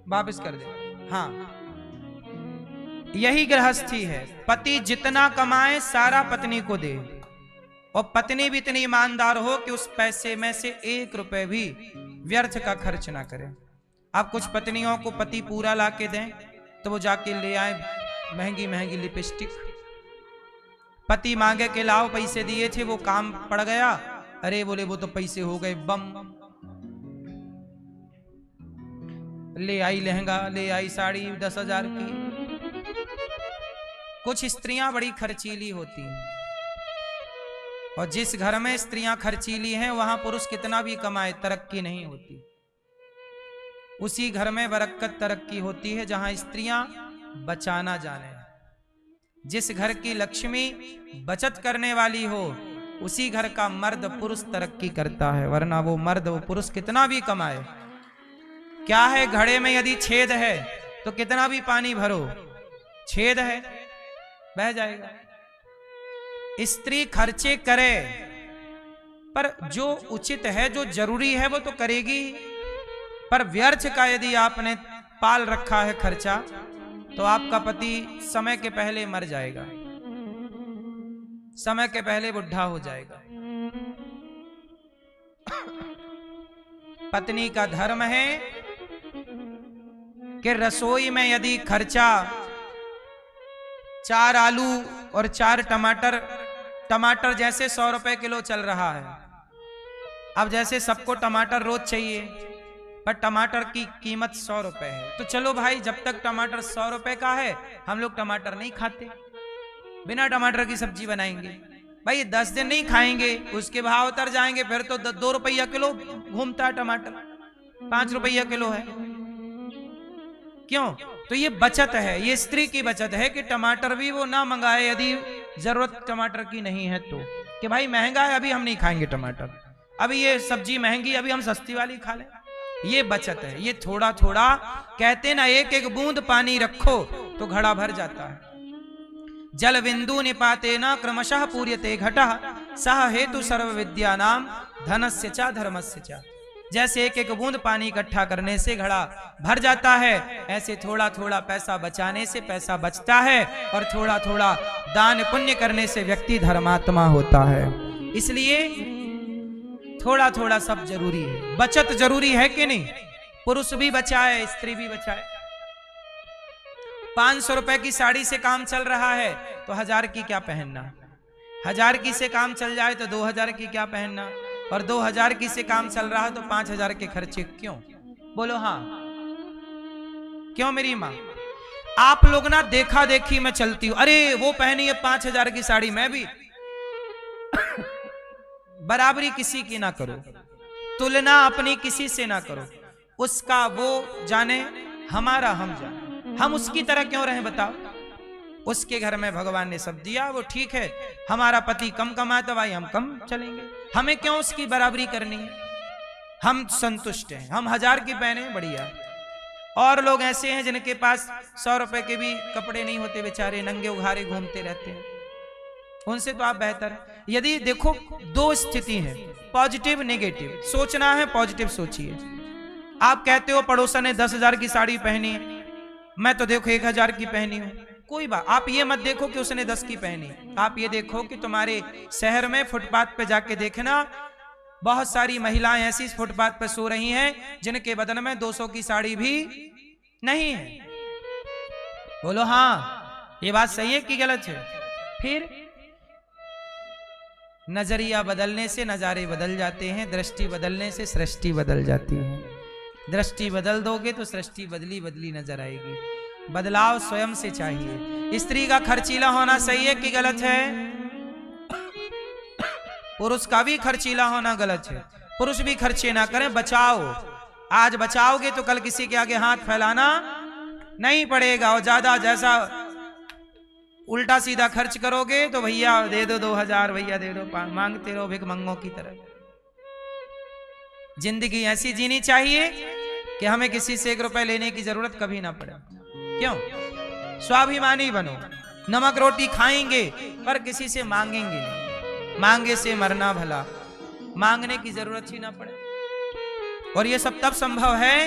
वापस कर दे। हाँ, यही गृहस्थी है। पति जितना कमाए सारा पत्नी को दे, और पत्नी भी इतनी ईमानदार हो कि उस पैसे में से 1 रुपए भी व्यर्थ का खर्च ना करे। आप कुछ पत्नियों को पति पूरा ला के दें तो वो जाके ले आए महंगी महंगी लिपस्टिक। पति मांगे के लाओ, पैसे दिए थे वो काम पड़ गया, अरे बोले वो तो पैसे हो गए बम। ले आई लहंगा, ले आई साड़ी 10,000 की। कुछ स्त्रियां बड़ी खर्चीली होती हैं, और जिस घर में स्त्रियां खर्चीली हैं वहां पुरुष कितना भी कमाए तरक्की नहीं होती। उसी घर में बरकत तरक्की होती है जहां स्त्रियां बचाना जाने। जिस घर की लक्ष्मी बचत करने वाली हो उसी घर का मर्द पुरुष तरक्की करता है, वरना वो मर्द वो पुरुष कितना भी कमाए क्या है, घड़े में यदि छेद है तो कितना भी पानी भरो, छेद है, बह जाएगा। स्त्री खर्चे करे, पर जो उचित है, जो जरूरी है वो तो करेगी। पर व्यर्थ का यदि आपने पाल रखा है खर्चा, तो आपका पति समय के पहले मर जाएगा, समय के पहले बुढ़ा हो जाएगा। पत्नी का धर्म है कि रसोई में यदि खर्चा 4 आलू और 4 टमाटर, टमाटर जैसे 100 रुपए किलो चल रहा है, अब जैसे सबको टमाटर रोज चाहिए, पर टमाटर की कीमत 100 रुपए है, तो चलो भाई जब तक टमाटर 100 रुपए का है हम लोग टमाटर नहीं खाते, बिना टमाटर की सब्जी बनाएंगे। भाई 10 दिन नहीं खाएंगे, उसके भाव उतर जाएंगे, फिर तो 2 रुपया किलो घूमता है टमाटर, 5 रुपया किलो है। क्यों? तो ये बचत है, ये स्त्री की बचत है कि टमाटर भी वो ना मंगाए यदि जरूरत टमाटर की नहीं है तो, कि भाई महंगा है अभी हम नहीं खाएंगे टमाटर, अभी ये सब्जी महंगी, अभी हम सस्ती वाली खा लें। ये बचत है, ये थोड़ा थोड़ा, कहते ना एक एक बूंद पानी रखो तो घड़ा भर जाता है। जल बिंदु निपाते न क्रमशः पूर्यते घटः, सह हेतु सर्व विद्या नाम धनस्य च धर्मस्य च। जैसे एक एक बूंद पानी इकट्ठा करने से घड़ा भर जाता है, ऐसे थोड़ा थोड़ा पैसा बचाने से पैसा बचता है, और थोड़ा थोड़ा दान पुण्य करने से व्यक्ति धर्मात्मा होता है। इसलिए थोड़ा थोड़ा सब जरूरी है, बचत जरूरी है कि नहीं? पुरुष भी बचाए, स्त्री भी बचाए। 500 रुपए की साड़ी से काम चल रहा है तो 1000 की क्या पहनना, 1000 की से काम चल जाए तो 2000 की क्या पहनना, और 2000 की से काम चल रहा है तो 5000 के खर्चे क्यों? बोलो हाँ, क्यों मेरी माँ? आप लोग ना देखा देखी में चलती हो, अरे वो पहनी है 5000 की साड़ी, मैं भी। बराबरी किसी की ना करो, तुलना अपनी किसी से ना करो, उसका वो जाने, हमारा हम जाने, हम उसकी तरह क्यों रहें बताओ? उसके घर में भगवान ने सब दिया, वो ठीक है, हमारा पति कम कमाता है भाई हम कम चलेंगे, हमें क्यों उसकी बराबरी करनी है? हम संतुष्ट हैं, हम 1000 की पहने बढ़िया। और लोग ऐसे हैं जिनके पास 100 रुपए के भी कपड़े नहीं होते, बेचारे नंगे उघारे घूमते रहते हैं, उनसे तो आप बेहतर है। यदि देखो 2 स्थिति है, पॉजिटिव नेगेटिव, सोचना है पॉजिटिव सोचिए। आप कहते हो पड़ोसन ने 10,000 की साड़ी पहनी है, मैं तो देखो 1000 की पहनी हूं, कोई बात, आप ये मत देखो कि उसने 10 की पहनी, आप ये देखो कि तुम्हारे शहर में फुटपाथ पे जाके देखना, बहुत सारी महिलाएं ऐसी फुटपाथ पे सो रही हैं जिनके बदन में 200 की साड़ी भी नहीं है। बोलो हाँ, ये बात सही है कि गलत है? फिर नजरिया बदलने से नजारे बदल जाते हैं, दृष्टि बदलने से सृष्टि बदल जाती है। दृष्टि बदल दोगे तो सृष्टि बदली बदली नजर आएगी। बदलाव स्वयं से चाहिए। स्त्री का खर्चीला होना सही है कि गलत है? पुरुष का भी खर्चीला होना गलत है। पुरुष भी खर्चे ना करें, बचाओ। आज बचाओगे तो कल किसी के आगे हाथ फैलाना नहीं पड़ेगा, और ज्यादा जैसा उल्टा सीधा खर्च करोगे तो भैया दे दो 2000, भैया दे दो, मांगते रहो भिखमंगों की तरह। जिंदगी ऐसी जीनी चाहिए कि हमें किसी से 1 रुपए लेने की जरूरत कभी ना पड़े। क्यों? स्वाभिमानी बनो। नमक रोटी खाएंगे पर किसी से मांगेंगे नहीं, मांगे से मरना भला, मांगने की जरूरत ही ना पड़े। और ये सब तब संभव है,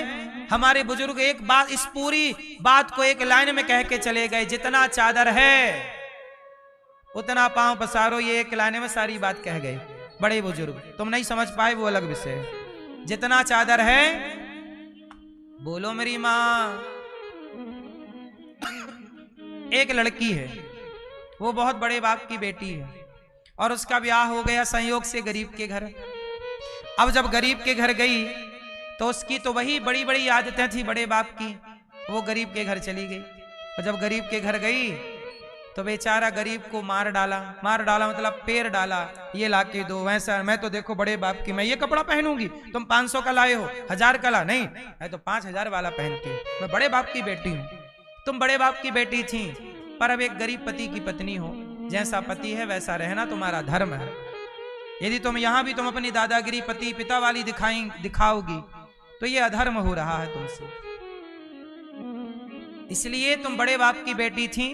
हमारे बुजुर्ग एक बात, इस पूरी बात को एक लाइन में कह के चले गए, जितना चादर है उतना पांव पसारो। ये एक लाइन में सारी बात कह गए बड़े बुजुर्ग। तुम नहीं समझ पाए वो अलग विषय है। जितना चादर है, बोलो मेरी माँ। एक लड़की है, वो बहुत बड़े बाप की बेटी है, और उसका ब्याह हो गया संयोग से गरीब के घर। अब जब गरीब के घर गई तो उसकी तो वही बड़ी बड़ी आदतें थी बड़े बाप की, वो गरीब के घर चली गई। और जब गरीब के घर गई तो बेचारा गरीब को मार डाला मतलब पैर डाला, ये लाके दो, वैसा। मैं तो देखो बड़े बाप की, मैं ये कपड़ा पहनूंगी, तुम 500 का लाए हो, 1000 का ला, नहीं मैं तो 5000 वाला पहनती हूँ, मैं बड़े बाप की बेटी हूँ। तुम बड़े बाप की बेटी थी, पर अब एक गरीब पति की पत्नी हो, जैसा पति है वैसा रहना तुम्हारा धर्म है। यदि तुम यहां भी तुम अपनी दादागिरी पति पिता वाली दिखाओगी तो ये अधर्म हो रहा है तुमसे। इसलिए तुम बड़े बाप की बेटी थी,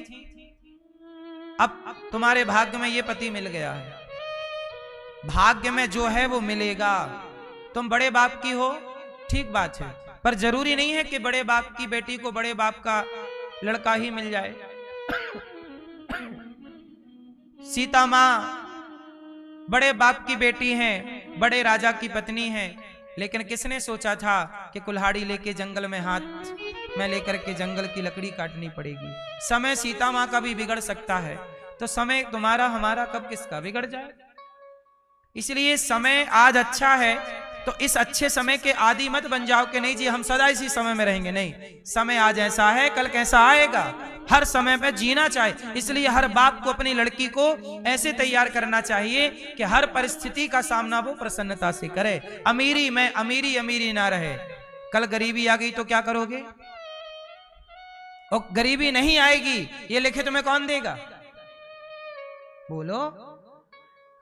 अब तुम्हारे भाग्य में ये पति मिल गया है, भाग्य में जो है वो मिलेगा। तुम बड़े बाप की हो, ठीक बात है, पर जरूरी नहीं है कि बड़े बाप की बेटी को बड़े बाप का लड़का ही मिल जाए। सीता मां बड़े बाप की बेटी हैं, बड़े राजा की पत्नी हैं, लेकिन किसने सोचा था कि कुल्हाड़ी लेके जंगल में हाथ में लेकर के जंगल की लकड़ी काटनी पड़ेगी। समय सीता मां का भी बिगड़ सकता है, तो समय तुम्हारा हमारा कब किसका बिगड़ जाए। इसलिए समय आज अच्छा है तो इस अच्छे समय के आदि मत बन जाओ कि नहीं जी हम सदा इसी समय में रहेंगे। नहीं, समय आज ऐसा है, कल कैसा आएगा। हर समय पे जीना चाहिए। इसलिए हर बाप को अपनी लड़की को ऐसे तैयार करना चाहिए कि हर परिस्थिति का सामना वो प्रसन्नता से करे। अमीरी में अमीरी अमीरी ना रहे। कल गरीबी आ गई तो क्या करोगे? और गरीबी नहीं आएगी ये लिखे तुम्हें कौन देगा? बोलो,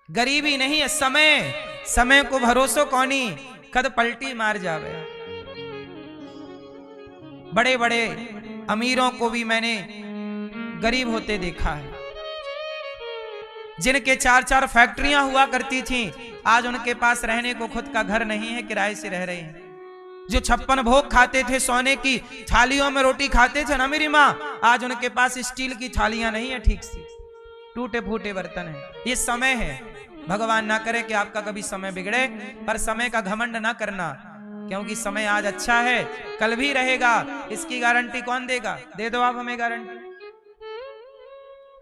गरीबी नहीं है, समय। समय को भरोसो कौनी, कद पलटी मार जावे। बड़े बड़े अमीरों को भी मैंने गरीब होते देखा है। जिनके 4-4 फैक्ट्रियां हुआ करती थीं, आज उनके पास रहने को खुद का घर नहीं है, किराए से रह रहे हैं। जो 56 भोग खाते थे, सोने की थालियों में रोटी खाते थे ना मेरी माँ, आज उनके पास स्टील की थालियां नहीं है, ठीक से टूटे फूटे बर्तन है। ये समय है। भगवान ना करे कि आपका कभी समय बिगड़े, पर समय का घमंड ना करना, क्योंकि समय आज अच्छा है, कल भी रहेगा। इसकी गारंटी कौन देगा? दे दो आप हमें गारंटी।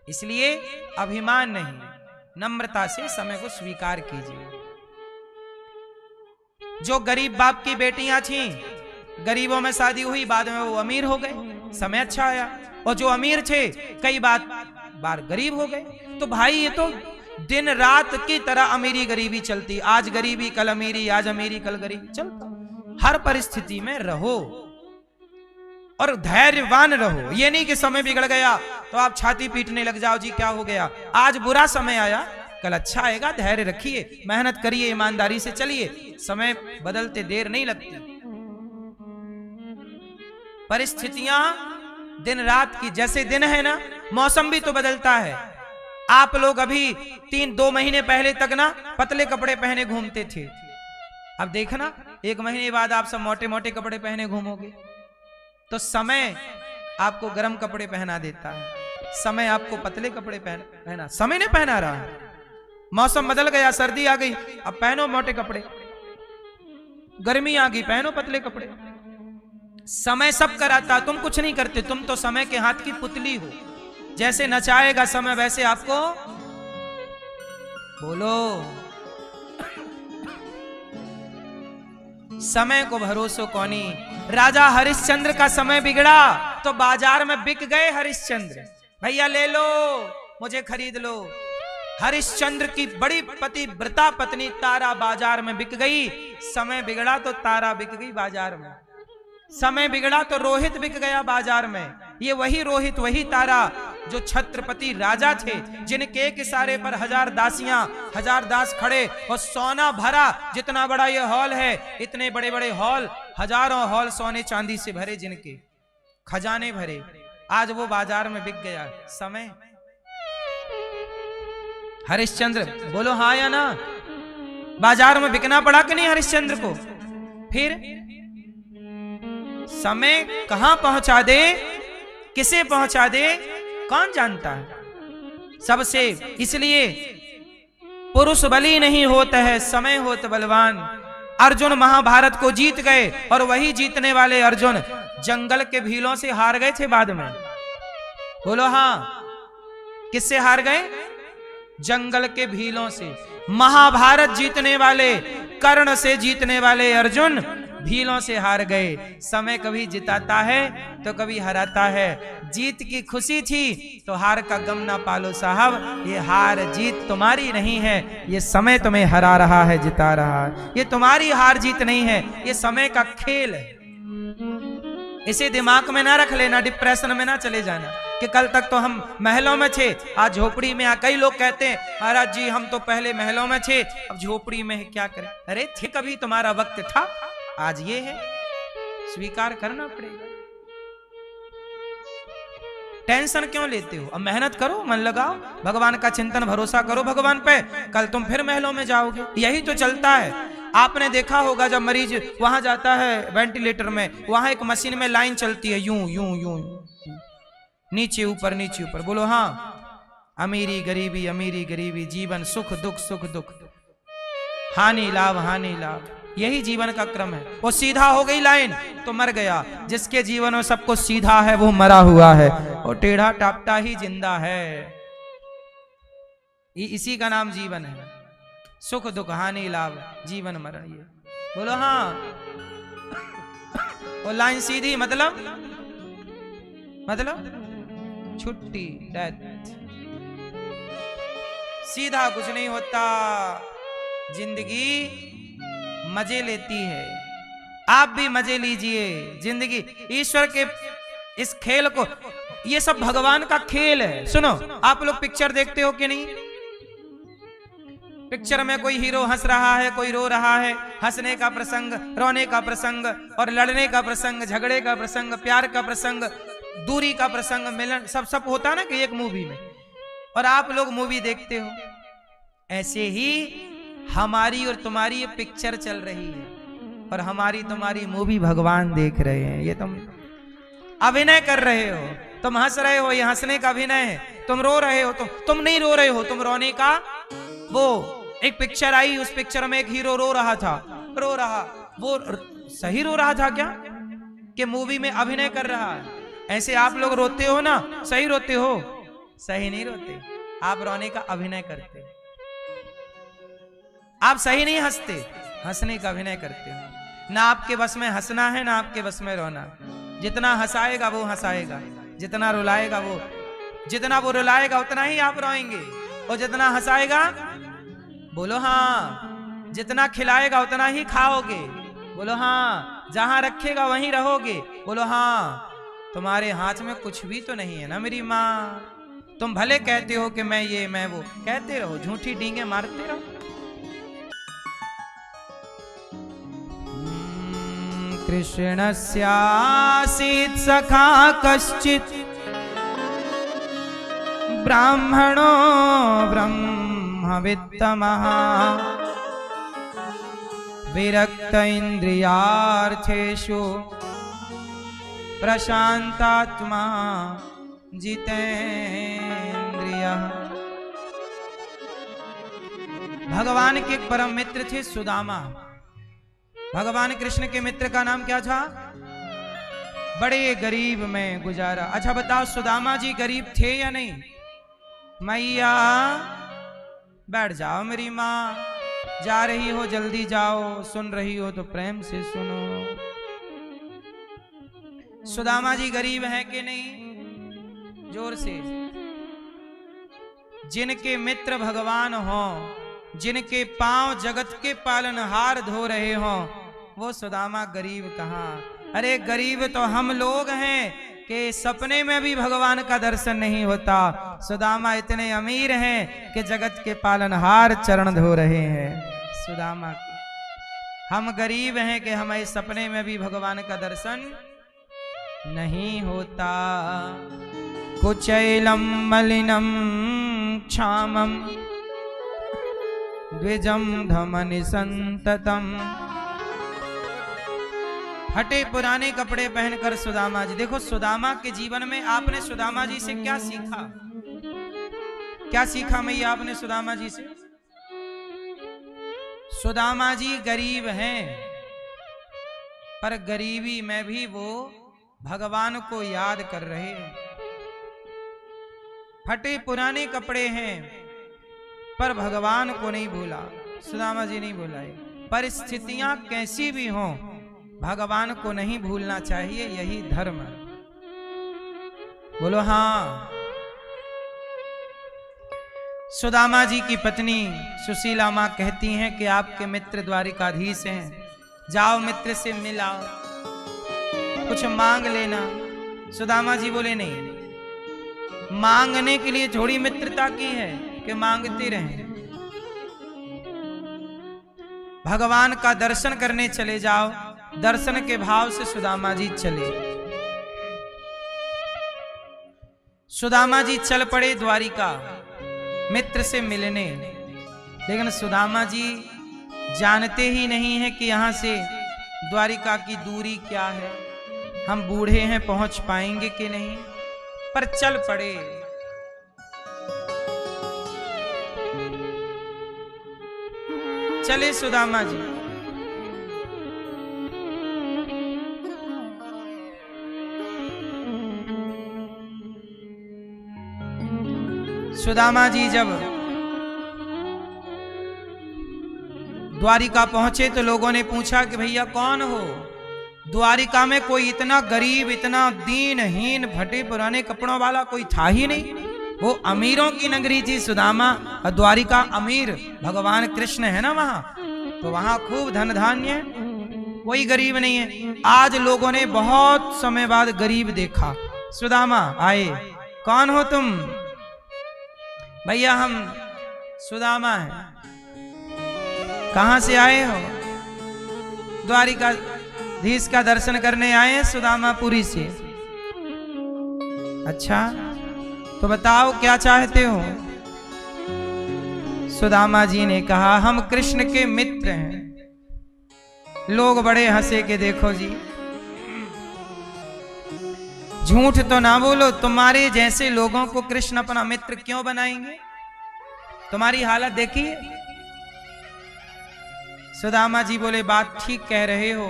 इसलिए अभिमान नहीं, नम्रता से समय को स्वीकार कीजिए। जो गरीब बाप की बेटियां थीं, गरीबों में शादी हुई, बाद में वो अमीर हो गए, समय अच्छा आया। और जो अमीर थे कई बार गरीब हो गए। तो भाई ये तो दिन रात की तरह अमीरी गरीबी चलती। आज गरीबी कल अमीरी, आज अमीरी कल गरीबी चलता। हर परिस्थिति में रहो और धैर्यवान रहो। ये नहीं कि समय बिगड़ गया तो आप छाती पीटने लग जाओ, जी क्या हो गया। आज बुरा समय आया, कल अच्छा आएगा। धैर्य रखिए, मेहनत करिए, ईमानदारी से चलिए। समय बदलते देर नहीं लगती। परिस्थितियां दिन रात की, जैसे दिन है ना, मौसम भी तो बदलता है। आप लोग अभी 2 महीने पहले तक ना पतले कपड़े पहने घूमते थे। अब देखना 1 महीने बाद आप सब मोटे मोटे कपड़े पहने घूमोगे। तो समय आपको गर्म कपड़े पहना देता है, समय आपको पतले कपड़े पहना, समय ने पहना रहा है। मौसम बदल गया, सर्दी आ गई, अब पहनो मोटे कपड़े। गर्मी आ गई, पहनो पतले कपड़े। समय सब कराता, तुम कुछ नहीं करते। तुम तो समय के हाथ की पुतली हो। जैसे नचाएगा समय वैसे आपको बोलो। समय को भरोसो कौनी। राजा हरिश्चंद्र का समय बिगड़ा तो बाजार में बिक गए हरिश्चंद्र। भैया ले लो, मुझे खरीद लो। हरिश्चंद्र की बड़ी पतिव्रता पत्नी तारा बाजार में बिक गई। समय बिगड़ा तो तारा बिक गई बाजार में। समय बिगड़ा तो रोहित बिक गया बाजार में। ये वही रोहित, वही तारा जो छत्रपति राजा थे, जिनके एक इशारे पर 1000 दासियां, 1000 दास खड़े और सोना भरा। जितना बड़ा ये हॉल है, इतने बड़े बड़े हॉल, हजारों हॉल सोने चांदी से भरे, जिनके खजाने भरे। आज वो बाजार में बिक गया समय। हरिश्चंद्र बोलो हाँ या ना? बाजार में बिकना पड़ा कि नहीं हरिश्चंद्र को? फिर समय कहां पहुंचा दे, किसे पहुंचा दे, कौन जानता है। सबसे इसलिए पुरुष बली नहीं होता है, समय होता बलवान। अर्जुन महाभारत को जीत गए और वही जीतने वाले अर्जुन जंगल के भीलों से हार गए थे बाद में। बोलो हाँ, किससे हार गए? जंगल के भीलों से। महाभारत जीतने वाले, कर्ण से जीतने वाले अर्जुन भीलों से हार गए। समय कभी जिताता है तो कभी हराता है। जीत की खुशी थी तो हार का गम ना पालो साहब। ये हार जीत तुम्हारी नहीं है, ये समय तुम्हें हरा रहा है, जिता रहा है। ये तुम्हारी हार जीत नहीं है, ये समय का खेल है। इसे दिमाग में ना रख लेना, डिप्रेशन में ना चले जाना कि कल तक तो हम महलों में थे, आज झोपड़ी में। कई लोग कहते हैं महाराज जी हम तो पहले महलों में थे, अब झोपड़ी में है, क्या करें। अरे थे, कभी तुम्हारा वक्त था, आज ये है, स्वीकार करना पड़ेगा। टेंशन क्यों लेते हो? अब मेहनत करो, मन लगाओ, भगवान का चिंतन भरोसा करो भगवान पे, कल तुम फिर महलों में जाओगे। यही तो चलता है। आपने देखा होगा जब मरीज वहां जाता है वेंटिलेटर में, वहां एक मशीन में लाइन चलती है, यूं यूं यूं, नीचे ऊपर नीचे ऊपर। बोलो हाँ, अमीरी गरीबी, अमीरी गरीबी, जीवन सुख दुख, सुख दुख, हानि लाभ, हानि लाभ, यही जीवन का क्रम है। वो सीधा हो गई लाइन तो मर गया। जिसके जीवन में सबको सीधा है वो मरा हुआ है, वो टेढ़ा टापटा ही जिंदा है। इसी का नाम जीवन है। सुख दुख, हानि लाभ, जीवन मरण, ये बोलो हाँ। वो लाइन सीधी मतलब छुट्टी, डेथ। सीधा कुछ नहीं होता। जिंदगी मजे लेती है, आप भी मजे लीजिए जिंदगी। ईश्वर के इस खेल को, ये सब भगवान का खेल है। सुनो, आप लोग पिक्चर देखते हो कि नहीं? पिक्चर में कोई हीरो हंस रहा है, कोई रो रहा है, हंसने का प्रसंग, रोने का प्रसंग, और लड़ने का प्रसंग, झगड़े का प्रसंग, प्यार का प्रसंग, दूरी का प्रसंग, मिलन, सब होता ना कि एक मूवी में। और आप लोग मूवी देखते हो। ऐसे ही हमारी और तुम्हारी ये पिक्चर चल रही है, और हमारी तुम्हारी मूवी भगवान देख रहे हैं। ये तुम अभिनय कर रहे हो, तुम हंस रहे हो, ये हंसने का अभिनय है। तुम रो रहे हो, तुम नहीं रो रहे हो, तुम रोने का। वो एक पिक्चर आई, उस पिक्चर में एक हीरो रो रहा था, रो रहा, वो सही रो रहा था क्या कि मूवी में अभिनय कर रहा है? ऐसे आप लोग रोते हो ना, सही रोते हो? सही नहीं रोते, आप रोने का अभिनय करते। आप सही नहीं हंसते, हंसने का अभिनय करते हो। ना आपके बस में हंसना है, ना आपके बस में रोना। जितना हंसाएगा वो हंसाएगा, जितना रुलाएगा वो, जितना वो रुलाएगा उतना ही आप रोएंगे, और जितना हंसाएगा, बोलो हाँ, जितना खिलाएगा उतना ही खाओगे। बोलो हाँ, जहां रखेगा वहीं रहोगे। बोलो हाँ। तुम्हारे हाथ में कुछ भी तो नहीं है ना मेरी माँ। तुम भले कहते हो कि मैं ये मैं वो, कहते रहो, झूठी डींगे मारते रहो। कृष्णस्यासीत् सखा कश्चित् ब्राह्मणो ब्रह्मवित्तमः विरक्त इंद्रियार्थेषु प्रशांतात्मा जितेन्द्रियः। भगवान के परम मित्र थे सुदामा। भगवान कृष्ण के मित्र का नाम क्या था? बड़े गरीब में गुजारा। अच्छा बताओ, सुदामा जी गरीब थे या नहीं? मैया बैठ जाओ मेरी माँ, जा रही हो जल्दी जाओ, सुन रही हो तो प्रेम से सुनो। सुदामा जी गरीब हैं कि नहीं? जोर से। जिनके मित्र भगवान हो, जिनके पांव जगत के पालनहार धो रहे हो, वो सुदामा गरीब कहाँ? अरे गरीब तो हम लोग हैं कि सपने में भी भगवान का दर्शन नहीं होता। सुदामा इतने अमीर हैं कि जगत के पालनहार चरण धो रहे हैं सुदामा के। हम गरीब हैं कि हमें सपने में भी भगवान का दर्शन नहीं होता। कुचैलम मलिनम क्षामम द्विजम धमनि संततम। हटे पुराने कपड़े पहनकर सुदामा जी, देखो सुदामा के जीवन में आपने सुदामा जी से क्या सीखा? क्या सीखा मैया आपने सुदामा जी से? सुदामा जी गरीब हैं, पर गरीबी में भी वो भगवान को याद कर रहे हैं। फटे पुराने कपड़े हैं पर भगवान को नहीं भूला, सुदामा जी नहीं भुलाए। परिस्थितियां कैसी भी हों, भगवान को नहीं भूलना चाहिए, यही धर्म है। बोलो हाँ। सुदामा जी की पत्नी सुशीला माँ कहती हैं कि आपके मित्र द्वारिकाधीश हैं, जाओ मित्र से मिलाओ, कुछ मांग लेना। सुदामा जी बोले नहीं, मांगने के लिए थोड़ी मित्रता की है कि मांगते रहें। भगवान का दर्शन करने चले जाओ, दर्शन के भाव से सुदामा जी चले। सुदामा जी चल पड़े द्वारिका मित्र से मिलने, लेकिन सुदामा जी जानते ही नहीं है कि यहाँ से द्वारिका की दूरी क्या है, हम बूढ़े हैं पहुंच पाएंगे कि नहीं, पर चल पड़े। चले सुदामा जी। सुदामा जी जब द्वारिका पहुंचे तो लोगों ने पूछा कि भैया कौन हो? द्वारिका में कोई इतना गरीब, इतना दीनहीन, फटे पुराने कपड़ों वाला कोई था ही नहीं। वो अमीरों की नगरी थी सुदामा, और द्वारिका अमीर भगवान कृष्ण है ना वहां, तो वहां खूब धन धान्य है, कोई गरीब नहीं है। आज लोगों ने बहुत समय बाद गरीब देखा। सुदामा आए, कौन हो तुम? भैया हम सुदामा हैं। कहां से आए हो? द्वारिका धीश का दर्शन करने आए हैं सुदामापुरी से। अच्छा तो बताओ क्या चाहते हो? सुदामा जी ने कहा हम कृष्ण के मित्र हैं। लोग बड़े हंसे के देखो जी, झूठ तो ना बोलो, तुम्हारे जैसे लोगों को कृष्ण अपना मित्र क्यों बनाएंगे? तुम्हारी हालत देखिए। सुदामा जी बोले बात ठीक कह रहे हो,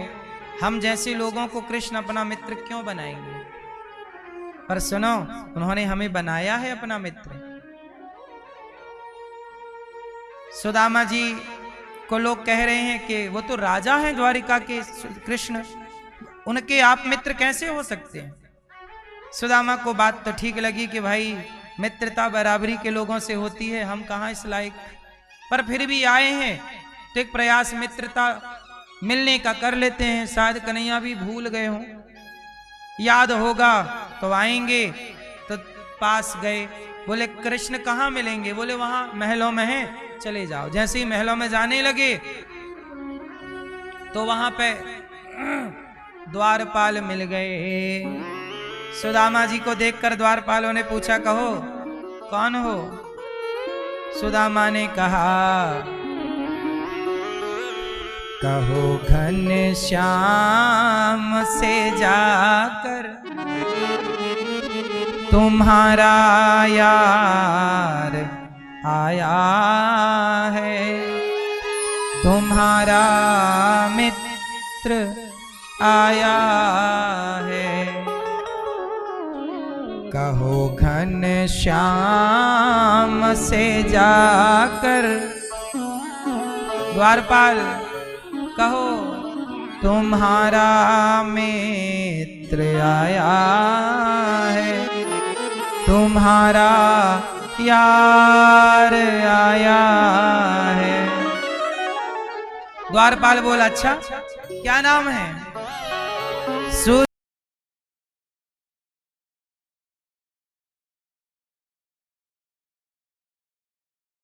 हम जैसे लोगों को कृष्ण अपना मित्र क्यों बनाएंगे? पर सुनो, उन्होंने हमें बनाया है अपना मित्र। सुदामा जी को लोग कह रहे हैं कि वो तो राजा हैं द्वारिका के कृष्ण, उनके आप मित्र कैसे हो सकते हैं? सुदामा को बात तो ठीक लगी कि भाई मित्रता बराबरी के लोगों से होती है, हम कहाँ इस लायक, पर फिर भी आए हैं तो एक प्रयास मित्रता मिलने का कर लेते हैं। शायद कन्हैया भी भूल गए हों, याद होगा तो आएंगे। तो पास गए, बोले कृष्ण कहाँ मिलेंगे? बोले वहां महलों में हैं, चले जाओ। जैसे ही महलों में जाने लगे तो वहां पे द्वारपाल मिल गए। सुदामा जी को देखकर द्वारपालों ने पूछा कहो कौन हो? सुदामा ने कहा कहो घन श्याम से जाकर तुम्हारा यार आया है, तुम्हारा मित्र आया है। कहो घन श्याम से जाकर, द्वारपाल कहो तुम्हारा मित्र आया है, तुम्हारा यार आया है। द्वारपाल बोला अच्छा क्या नाम है?